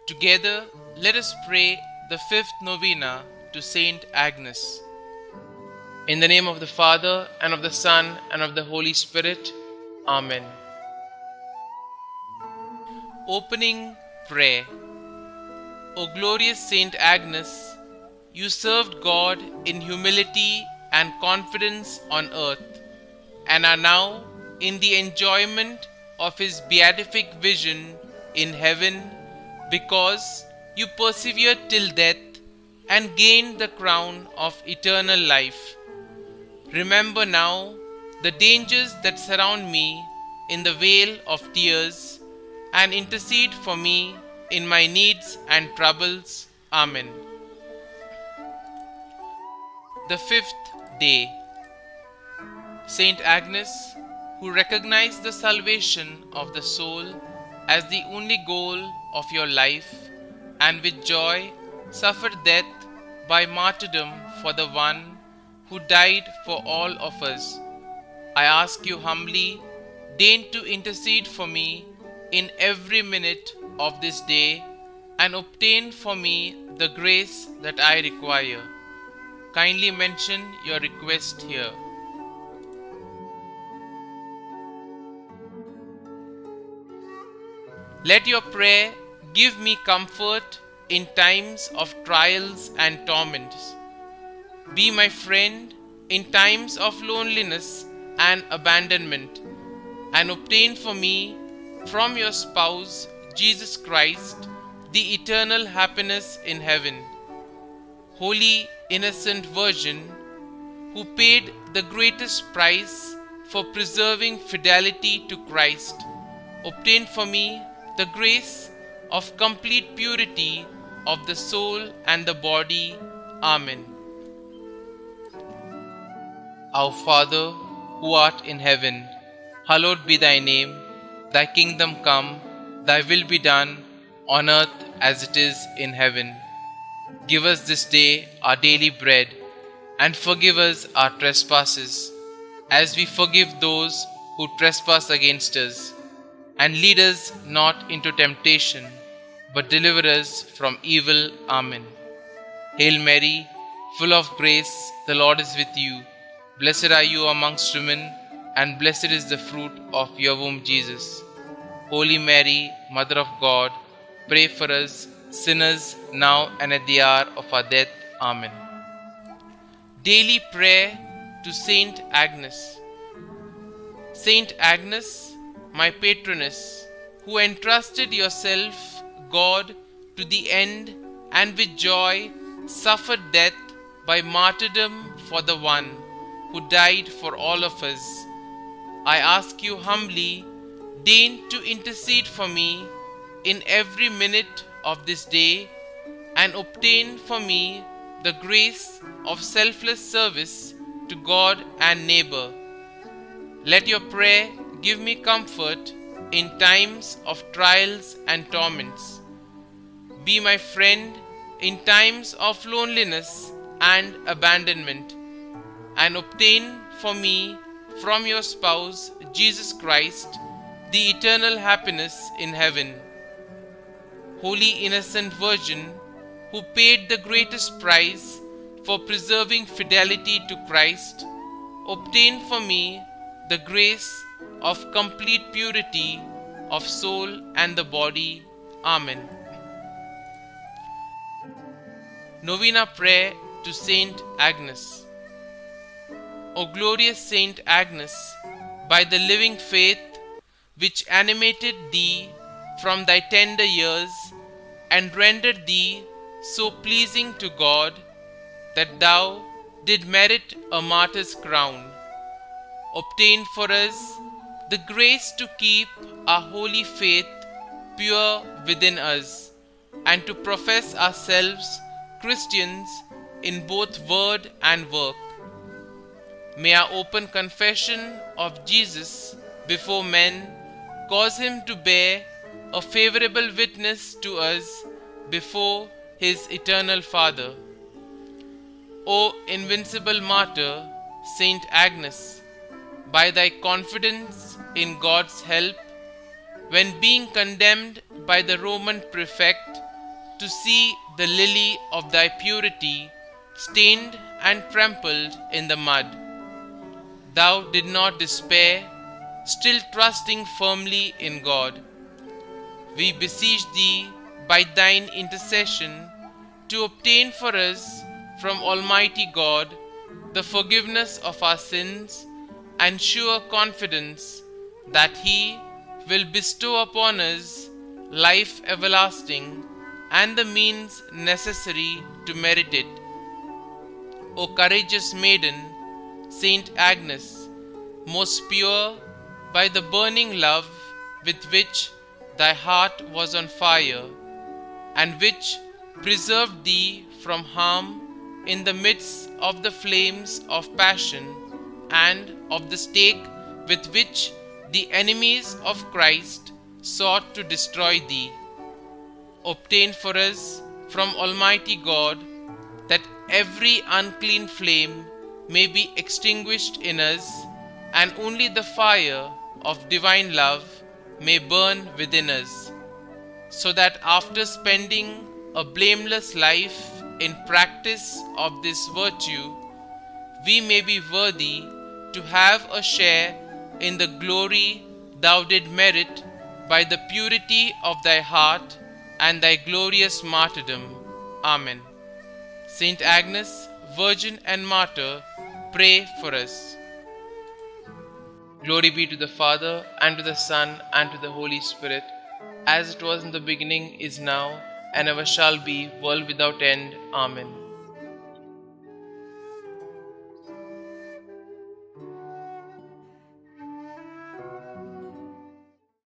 Together, let us pray the fifth novena to St Agnes. In the name of the Father, and of the Son, and of the Holy Spirit. Amen. Opening Prayer. O glorious St Agnes, you served God in humility and confidence on earth, and are now in the enjoyment of His beatific vision in heaven, because you persevered till death and gained the crown of eternal life. Remember now the dangers that surround me in the vale of tears, and intercede for me in my needs and troubles. Amen. The fifth day. St Agnes, who recognized the salvation of the soul as the only goal of your life, and with joy suffered death by martyrdom for the one who died for all of us, I ask you humbly, deign to intercede for me in every minute of this day, and obtain for me the grace that I require. Kindly mention your request here. Let your prayer give me comfort in times of trials and torments. Be my friend in times of loneliness and abandonment, and obtain for me from your spouse, Jesus Christ, the eternal happiness in heaven. Holy Innocent Virgin, who paid the greatest price for preserving fidelity to Christ, obtain for me the grace of complete purity of the soul and the body. Amen. Our Father, who art in heaven, hallowed be thy name. Thy kingdom come, thy will be done, on earth as it is in heaven. Give us this day our daily bread, and forgive us our trespasses, as we forgive those who trespass against us. And lead us not into temptation, but deliver us from evil. Amen. Hail Mary, full of grace, the Lord is with you. Blessed are you amongst women, and blessed is the fruit of your womb, Jesus. Holy Mary, Mother of God, pray for us sinners, now and at the hour of our death. Amen. Daily Prayer to St Agnes. St Agnes, my patroness, who entrusted yourself, God, to the end, and with joy suffered death by martyrdom for the one who died for all of us, I ask you humbly, deign to intercede for me in every minute of this day, and obtain for me the grace of selfless service to God and neighbor. Let your prayer give me comfort in times of trials and torments. Be my friend in times of loneliness and abandonment, and obtain for me from your spouse, Jesus Christ, the eternal happiness in heaven. Holy Innocent Virgin, who paid the greatest price for preserving fidelity to Christ, obtain for me the grace of complete purity of soul and the body. Amen. Novena Prayer to St Agnes. O glorious St Agnes, by the living faith which animated thee from thy tender years, and rendered thee so pleasing to God, that thou did merit a martyr's crown, obtain for us the grace to keep our holy faith pure within us, and to profess ourselves Christians in both word and work. May our open confession of Jesus before men cause him to bear a favorable witness to us before his eternal Father. O invincible martyr, St Agnes, by thy confidence in God's help, when being condemned by the Roman prefect to see the lily of thy purity stained and trampled in the mud. Thou did not despair, still trusting firmly in God. We beseech thee by thine intercession to obtain for us from Almighty God the forgiveness of our sins and sure confidence that He will bestow upon us life everlasting and the means necessary to merit it. O courageous maiden, St Agnes, most pure by the burning love with which thy heart was on fire, and which preserved thee from harm in the midst of the flames of passion and of the stake with which the enemies of Christ sought to destroy thee. Obtain for us from Almighty God that every unclean flame may be extinguished in us, and only the fire of divine love may burn within us, so that after spending a blameless life in practice of this virtue, we may be worthy to have a share in the glory thou did merit by the purity of thy heart and thy glorious martyrdom. Amen. St. Agnes, Virgin and Martyr, pray for us. Glory be to the Father, and to the Son, and to the Holy Spirit, as it was in the beginning, is now, and ever shall be, world without end. Amen.